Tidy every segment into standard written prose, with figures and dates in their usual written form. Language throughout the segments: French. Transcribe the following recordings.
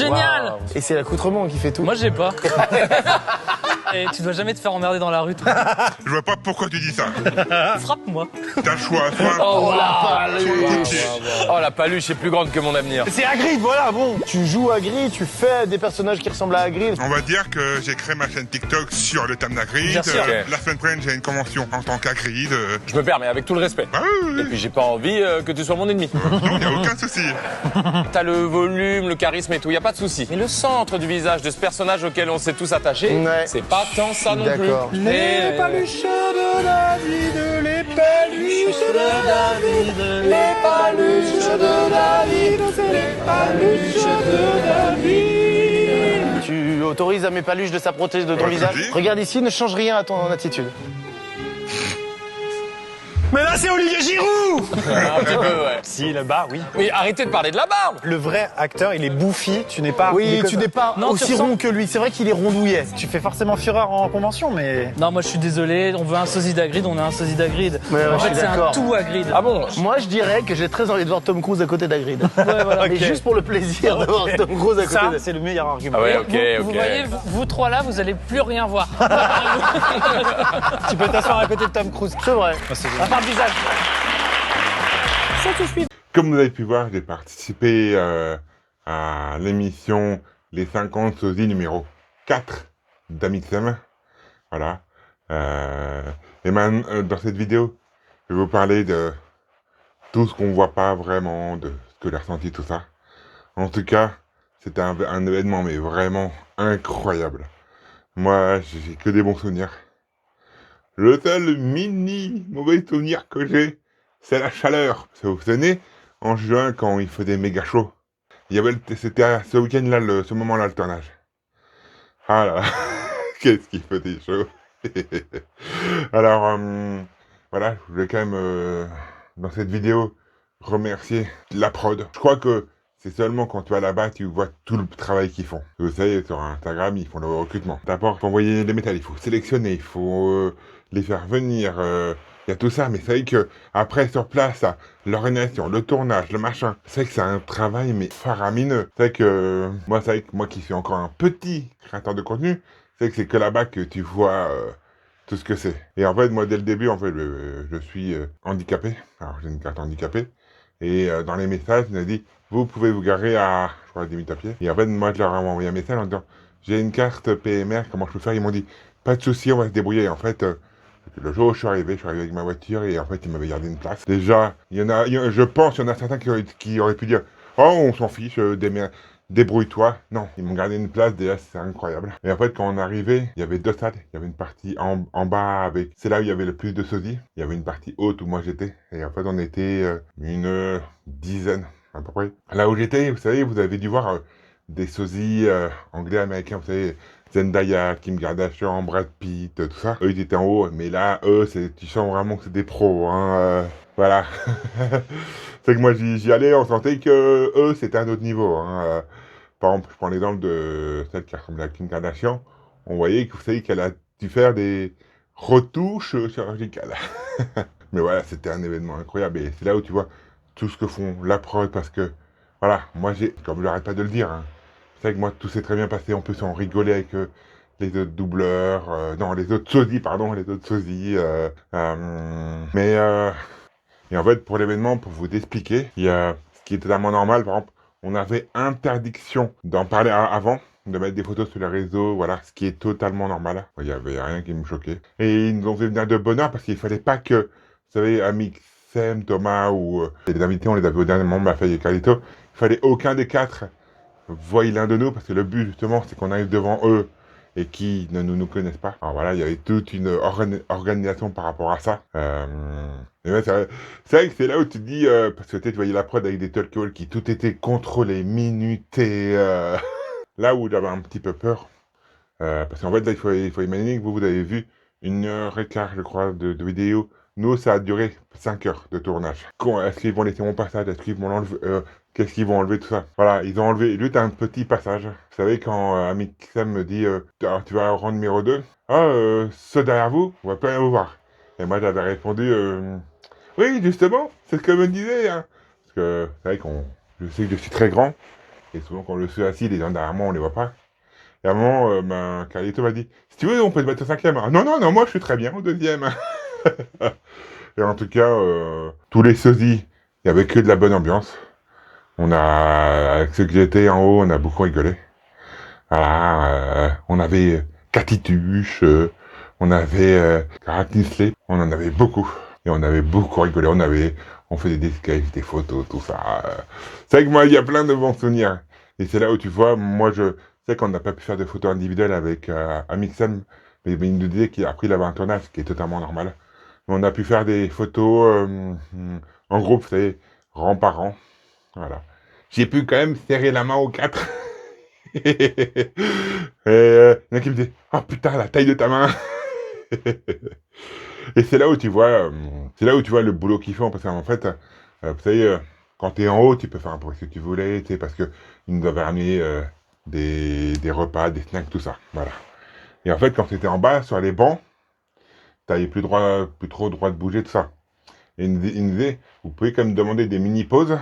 génial. Wow. Et c'est l'accoutrement qui fait tout. Moi, j'ai pas. Et tu dois jamais te faire emmerder dans la rue, toi. Je vois pas pourquoi tu dis ça. Frappe-moi. T'as le choix, soit... Oh la paluche. Oh, la paluche est plus grande que mon avenir. C'est Hagrid, voilà, bon. Tu joues Hagrid, tu fais des personnages qui ressemblent à Hagrid. On va dire que j'ai créé ma chaîne TikTok sur le thème d'Hagrid. Bien sûr. Ok. La semaine prochaine, j'ai une convention en tant qu'Hagrid. Je me permets, avec tout le respect. Ah, oui, Et puis j'ai pas envie que tu sois mon ennemi. non, y a aucun souci. T'as le volume, le charisme et tout, y a pas de souci. Mais le centre du visage de ce personnage auquel on s'est tous attachés, Ouais. c'est pas tant ça non plus. D'accord. Les paluches de David, les paluches de David, les paluches de David, c'est les paluches de David. Tu autorises à mes paluches de s'approcher de ton Ouais, visage? vas-y. Regarde ici, ne change rien à ton attitude. Mais là, c'est Olivier Giroud! Un petit peu, ouais. Si, la barre, oui. Oui, arrêtez de parler de la barbe. Le vrai acteur, il est bouffi, tu n'es pas... Oui, tu n'es pas Non, tu aussi ressens- rond que lui. C'est vrai qu'il est rondouillet. Tu fais forcément fureur en convention, mais... Non, moi, je suis désolé. On veut un sosie d'Hagrid, on a un sosie d'Hagrid. Ouais, En je fait, suis c'est un d'accord. tout Hagrid. Ah bon? Moi, je dirais que j'ai très envie de voir Tom Cruise à côté d'Hagrid. Ouais, voilà. Mais juste pour le plaisir de voir Tom Cruise à côté Ça, d'Hagrid. c'est le meilleur argument. Ah ouais, Et ok, vous ok. voyez, vous trois là, vous allez plus rien voir. Tu peux t'asseoir à côté de Tom Cruise. C'est vrai. À part le visage. Comme vous avez pu voir, j'ai participé à l'émission Les 50 sosies numéro 4 d'Amixem. Voilà. Et maintenant, dans cette vidéo, je vais vous parler de tout ce qu'on voit pas vraiment, de ce que j'ai ressenti, tout ça. En tout cas, c'était un événement, mais vraiment incroyable. Moi, j'ai que des bons souvenirs. Le seul mini mauvais souvenir que j'ai, c'est la chaleur. Parce que vous vous souvenez, en juin, quand il faisait méga chaud, c'était à ce week-end-là, ce moment-là, le tournage. Ah là, qu'est-ce qu'il faisait chaud. Alors, voilà, je voulais quand même, dans cette vidéo, remercier la prod. Je crois que c'est seulement quand tu vas là-bas, tu vois tout le travail qu'ils font. Vous savez, sur Instagram, ils font le recrutement. D'abord, il faut envoyer les métals, il faut sélectionner, il faut les faire venir, il y a tout ça, mais c'est vrai que après sur place, l'organisation, le tournage, le machin, c'est vrai que c'est un travail mais faramineux. C'est vrai que moi qui suis encore un petit créateur de contenu, c'est que c'est que là-bas que tu vois tout ce que c'est. Et en fait, moi dès le début, en fait, je suis handicapé. Alors j'ai une carte handicapée. Et dans les messages, il m'a dit, vous pouvez vous garer à, je crois, 10 minutes à pied. Et en fait, moi je leur ai envoyé un message en disant, j'ai une carte PMR, comment je peux faire? Ils m'ont dit, pas de souci, on va se débrouiller. Et en fait, le jour où je suis arrivé avec ma voiture et en fait, ils m'avaient gardé une place. Déjà, je pense qu'il y en a certains qui auraient pu dire, oh, on s'en fiche, débrouille-toi. Non, ils m'ont gardé une place, déjà, c'est incroyable. Et en fait, quand on arrivait, il y avait deux salles. Il y avait une partie en bas avec, c'est là où il y avait le plus de sosies. Il y avait une partie haute où moi j'étais. Et en fait, on était une dizaine, à peu près. Là où j'étais, vous savez, vous avez dû voir des sosies anglais, américains, vous savez, Zendaya, Kim Kardashian, Brad Pitt, tout ça. Eux, ils étaient en haut, mais là, eux, tu sens vraiment que c'est des pros, hein. Voilà. C'est que moi, j'y allais, on sentait que eux, c'était un autre niveau, hein. Par exemple, je prends l'exemple de celle qui ressemble à Kim Kardashian. On voyait que vous savez qu'elle a dû faire des retouches chirurgicales. Mais voilà, c'était un événement incroyable. Et c'est là où tu vois tout ce que font la prod, parce que, voilà, moi, comme je n'arrête pas de le dire, hein, c'est vrai que moi, tout s'est très bien passé. En plus, on rigolait avec les autres doubleurs, non, les autres sosies, pardon, les autres sosies. Et en fait, pour l'événement, pour vous expliquer, il y a ce qui est totalement normal. Par exemple, on avait interdiction d'en parler avant, de mettre des photos sur les réseaux, voilà, ce qui est totalement normal. Il n'y avait rien qui me choquait. Et ils nous ont fait venir de bonne heure parce qu'il fallait pas que, vous savez, Amixem, Thomas ou les invités, on les avait au dernier moment, Mafaye et Carlito, il fallait aucun des quatre voyez l'un de nous, parce que le but justement c'est qu'on arrive devant eux et qui ne nous connaissent pas. Alors voilà, il y avait toute une organisation par rapport à ça. Et ouais, c'est vrai que c'est là où tu te dis, parce que tu voyais la prod avec des talk qui tout était contrôlé, minuté. Là où j'avais un petit peu peur, parce qu'en fait là il faut imaginer que vous avez vu 1h15 je crois de vidéo. Nous, ça a duré 5 heures de tournage. Est-ce qu'ils vont laisser mon passage? Est-ce qu'ils vont l'enlever? Qu'est-ce qu'ils vont enlever? Tout ça. Voilà, ils ont enlevé juste un petit passage. Vous savez, quand Amixem me dit tu vas au rang numéro 2, ceux derrière vous, on va plus rien vous voir. Et moi, j'avais répondu oui, justement, c'est ce que me disait. Hein. Parce que c'est vrai je sais que je suis très grand. Et souvent, quand je suis assis, les gens derrière moi, on les voit pas. Et à un moment, Carlito m'a dit, si tu veux, on peut te mettre au 5e. Ah, non, non, non, moi, je suis très bien au 2e. Et en tout cas, tous les sosies, il y avait que de la bonne ambiance. Avec ceux que j'étais en haut, on a beaucoup rigolé. Voilà, on avait Cathy Tuche, on avait Karatinsley, on en avait beaucoup. Et on avait beaucoup rigolé, on faisait des sketchs, des photos, tout ça. C'est vrai que moi, il y a plein de bons souvenirs. Et c'est là où tu vois, moi, je sais qu'on n'a pas pu faire de photos individuelles avec Amixem, mais il nous disait qu'après il avait un tournage, ce qui est totalement normal. Mais on a pu faire des photos en groupe, vous savez, rang par rang. Voilà. J'ai pu quand même serrer la main aux 4. Et il y en a qui me disaient, oh putain, la taille de ta main. Et c'est là où tu vois, le boulot qu'ils font, parce qu'en fait, vous savez, quand t'es en haut, tu peux faire un peu ce que tu voulais, tu sais, parce que ils nous avaient ramené des repas, des snacks, tout ça, voilà. Et en fait, quand t'étais en bas, sur les bancs, t'avais plus trop droit de bouger, tout ça. Et ils nous disaient, vous pouvez quand même demander des mini-pauses,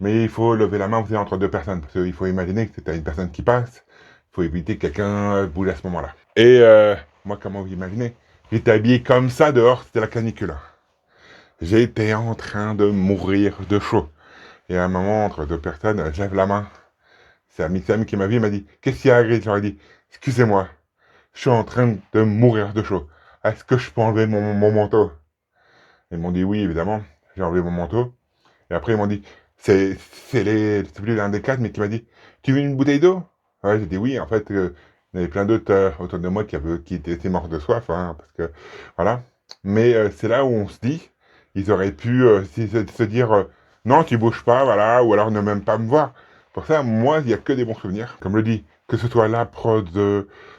mais il faut lever la main, vous savez, entre deux personnes, parce qu'il faut imaginer que t'as une personne qui passe, il faut éviter que quelqu'un bouge à ce moment-là. Et moi, comment vous imaginez? J'étais habillé comme ça dehors, c'était la canicule. J'étais en train de mourir de chaud. Et à un moment, entre deux personnes, je lève la main. C'est Amixem qui m'a vu, il m'a dit, qu'est-ce qu'il y a, Gris? Je leur ai dit, excusez-moi, je suis en train de mourir de chaud. Est-ce que je peux enlever mon manteau? Ils m'ont dit oui, évidemment. J'ai enlevé mon manteau. Et après, ils m'ont dit, c'est plus l'un des 4, mais qui m'a dit, tu veux une bouteille d'eau? Ouais, j'ai dit oui, en fait, il y avait plein d'autres autour de moi qui étaient morts de soif, hein, parce que, voilà. Mais c'est là où on se dit, ils auraient pu se dire, non, tu bouges pas, voilà, ou alors ne même pas me voir. Pour ça, moi, il n'y a que des bons souvenirs. Comme je le dis, que ce soit la prod,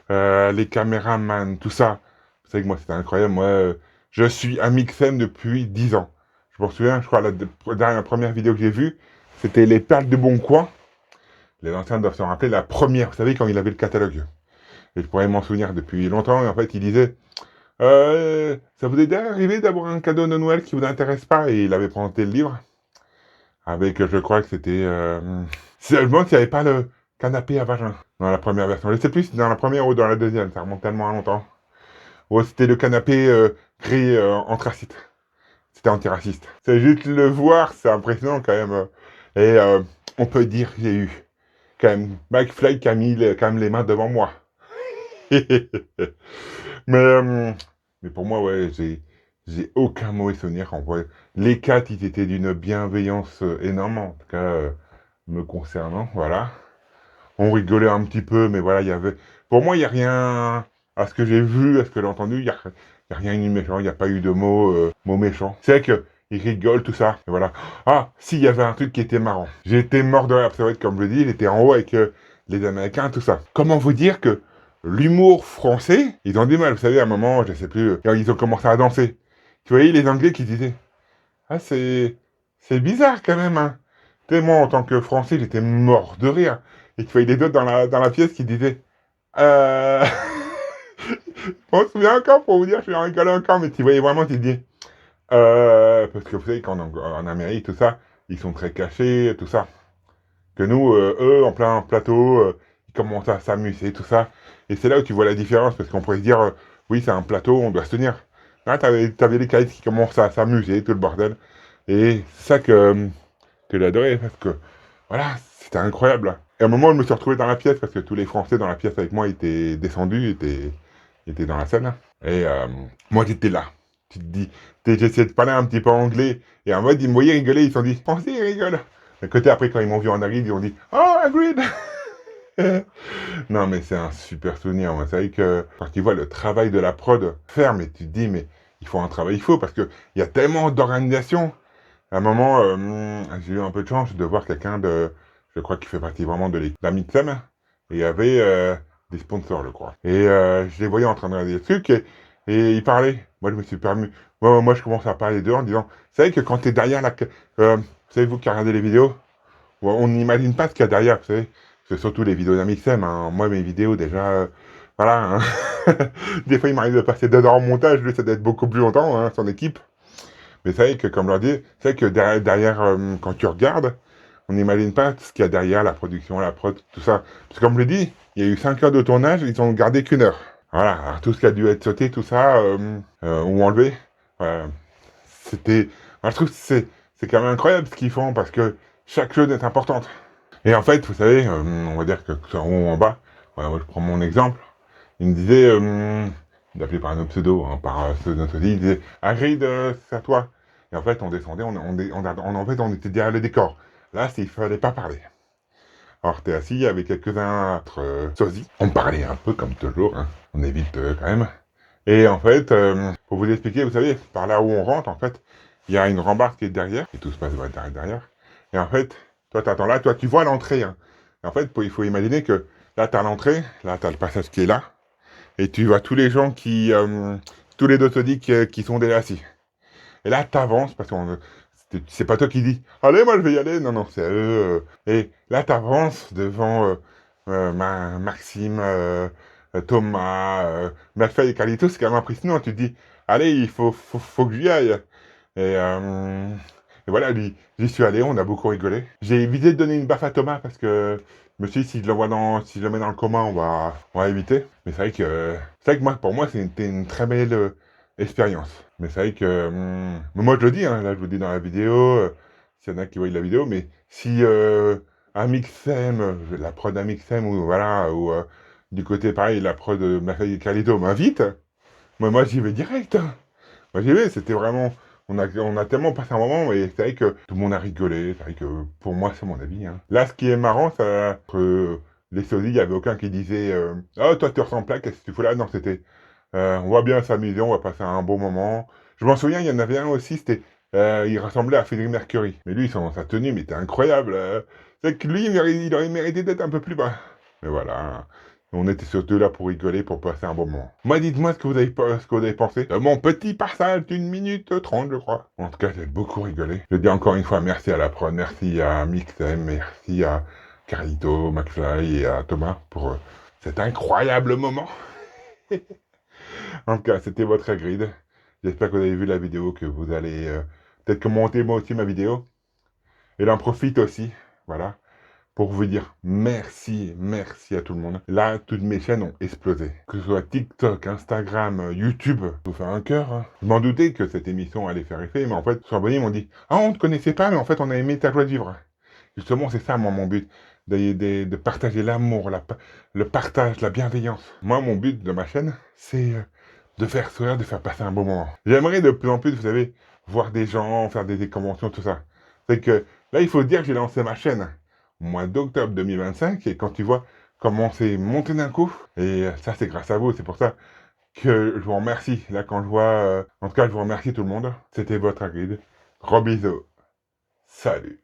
les caméramans, tout ça. Vous savez que moi, c'était incroyable. Moi, je suis Amixem depuis 10 ans. Je m'en souviens, je crois, la première vidéo que j'ai vue, c'était les perles de Bon Coin. Les anciens doivent se rappeler la première, vous savez, quand il avait le catalogue. Et je pourrais m'en souvenir depuis longtemps. Et en fait, il disait, ça vous est déjà arrivé d'avoir un cadeau de Noël qui vous intéresse pas? Et il avait présenté le livre. Avec, je crois que c'était... je me demande s'il n'y avait pas le canapé à vagin dans la première version. Je ne sais plus si dans la première ou dans la deuxième. Ça remonte tellement à longtemps. Ou c'était le canapé gris anthracite. C'était antiraciste. C'est juste le voir, c'est impressionnant quand même. Et on peut dire qu'il y a eu quand même McFly qui a mis quand même les mains devant moi. Mais pour moi, ouais, j'ai aucun mauvais souvenir. Les 4, ils étaient d'une bienveillance énorme, en tout cas, me concernant, voilà. On rigolait un petit peu, mais voilà, il y avait... Pour moi, il n'y a rien... À ce que j'ai vu, à ce que j'ai entendu, il n'y a rien eu de méchant, il n'y a pas eu de mots méchants. C'est vrai qu'ils rigolent, tout ça, et voilà. Ah, si, il y avait un truc qui était marrant. J'étais mort de rire, c'est vrai que, comme je le dis, j'étais en haut avec les Américains, tout ça. Comment vous dire que l'humour français, ils ont du mal, vous savez, à un moment, je sais plus, ils ont commencé à danser. Tu voyais les Anglais qui disaient, ah, c'est bizarre quand même, hein. Tu sais, moi, en tant que Français, j'étais mort de rire. Et tu voyais les autres dans la pièce qui disaient, on se souvient encore pour vous dire, je suis en rigolé encore, mais tu voyais vraiment, tu te dis, parce que vous savez qu'en Amérique, tout ça, ils sont très cachés, tout ça. Que nous, eux, en plein plateau, ils commencent à s'amuser, tout ça. Et c'est là où tu vois la différence, parce qu'on pourrait se dire, oui, c'est un plateau, on doit se tenir. Là, t'avais les caïds qui commencent à s'amuser, tout le bordel. Et c'est ça que j'ai adoré, parce que, voilà, c'était incroyable. Et à un moment, je me suis retrouvé dans la pièce, parce que tous les Français dans la pièce avec moi étaient descendus, étaient dans la salle. Et moi, j'étais là. Tu te dis, j'essayais de parler un petit peu anglais. Et en mode, ils me voyaient rigoler, ils se sont dit, Français, ils rigolent. De côté, après, quand ils m'ont vu en arrive, ils ont dit, oh, Hagrid. Non, mais c'est un super souvenir. Moi, c'est vrai que quand tu vois le travail de la prod faire, mais tu te dis, mais il faut un travail, parce que il y a tellement d'organisations. À un moment, j'ai eu un peu de chance de voir quelqu'un je crois qu'il fait partie vraiment de l'Amixem, et il y avait des sponsors, je crois. Et je les voyais en train de regarder des trucs, et ils parlaient. Moi, je me suis permis. Moi, je commence à parler d'eux en disant, vous savez que quand t'es derrière vous savez, vous qui regardez les vidéos, on n'imagine pas ce qu'il y a derrière, vous savez. C'est surtout les vidéos d'Amixem, hein. Moi, mes vidéos, déjà, voilà. Hein. Des fois, il m'arrive de passer 2 heures en montage, lui, ça doit être beaucoup plus longtemps, hein, son équipe. Mais c'est vrai que, comme je leur dis, c'est vrai que derrière quand tu regardes, on n'imagine pas ce qu'il y a derrière, la production, la prod, tout ça. Parce que comme je l'ai dit, il y a eu 5 heures de tournage, ils ont gardé qu'1 heure. Voilà, alors tout ce qui a dû être sauté, tout ça, ou enlevé, c'était... Moi, je trouve que c'est quand même incroyable ce qu'ils font, parce que chaque chose est importante. Et en fait, vous savez, on va dire que ce soit en haut ou en bas, voilà, moi je prends mon exemple, il me disait, il appelait par un autre pseudo, hein, par notre il disait « Hagrid, c'est à toi ». Et en fait, on descendait, en fait, on était derrière le décor. Là, il fallait pas parler. Alors, t'es assis avec quelques-uns autres sosies. On parlait un peu comme toujours, hein. On évite quand même. Et en fait, pour vous expliquer, vous savez, par là où on rentre, en fait, il y a une rambarde qui est derrière, et tout se passe derrière. Et en fait, toi, t'attends là, toi, tu vois l'entrée. Hein. Et en fait, il faut imaginer que là, t'as l'entrée, là, t'as le passage qui est là, et tu vois tous les gens qui... tous les dossodiques qui sont déjà assis. Et là, t'avances, parce que c'est pas toi qui dis « Allez, moi, je vais y aller !» Non, non, c'est eux. Et là, t'avances devant Maxime, Thomas, McFly et Carlito, c'est quand même impressionnant. Tu te dis « Allez, il faut que j'y aille !» Et voilà, j'y suis allé, on a beaucoup rigolé. J'ai évité de donner une baffe à Thomas, parce que je me suis dit, si je le mets dans le coma, on va éviter. Mais c'est vrai que moi, pour moi, c'était une très belle expérience. Mais c'est vrai que, moi je le dis, hein, là je vous le dis dans la vidéo, s'il y en a qui voient la vidéo, mais si Amixem, la prod Amixem, ou voilà, ou du côté pareil, la prod de McFly et Carlito m'invite, moi j'y vais direct. Hein. Moi j'y vais, c'était vraiment... On a tellement passé un moment, et c'est vrai que tout le monde a rigolé, c'est vrai que pour moi c'est mon avis. Hein. Là ce qui est marrant, c'est que les sosies, il n'y avait aucun qui disait « Oh toi tu ressembles là, qu'est-ce que tu fais là ?» Non, c'était on va bien s'amuser, on va passer un bon moment. Je m'en souviens, il y en avait un aussi, c'était... il ressemblait à Freddie Mercury. Mais lui, sa tenue, mais était incroyable. C'est que lui, il aurait mérité d'être un peu plus bas. Mais voilà, on était surtout là pour rigoler, pour passer un bon moment. Moi, dites-moi ce que vous avez pensé de mon petit passage d'1 minute 30, je crois. En tout cas, j'ai beaucoup rigolé. Je dis encore une fois merci à la prod, merci à Mixem, merci à Carlito, McFly et à Thomas pour cet incroyable moment. En tout cas, c'était votre Hagrid. J'espère que vous avez vu la vidéo, que vous allez peut-être commenter moi aussi ma vidéo. Et là, on profite aussi, voilà, pour vous dire merci à tout le monde. Là, toutes mes chaînes ont explosé. Que ce soit TikTok, Instagram, YouTube, je vous fais un cœur. Hein. Je m'en doutais que cette émission allait faire effet, mais en fait, sur abonnés, ils m'ont dit « Ah, on ne te connaissait pas, mais en fait, on a aimé ta joie de vivre. » Justement, c'est ça, moi, mon but. De partager l'amour, le partage, la bienveillance. Moi, mon but de ma chaîne, c'est de faire sourire, de faire passer un bon moment. J'aimerais de plus en plus, vous savez, voir des gens, faire des conventions, tout ça. C'est que, là, il faut dire que j'ai lancé ma chaîne au mois d'octobre 2025, et quand tu vois comment c'est monté d'un coup, et ça, c'est grâce à vous, c'est pour ça que je vous remercie. Là, quand je vois... en tout cas, je vous remercie tout le monde. C'était votre Hagrid. Gros bisous. Salut.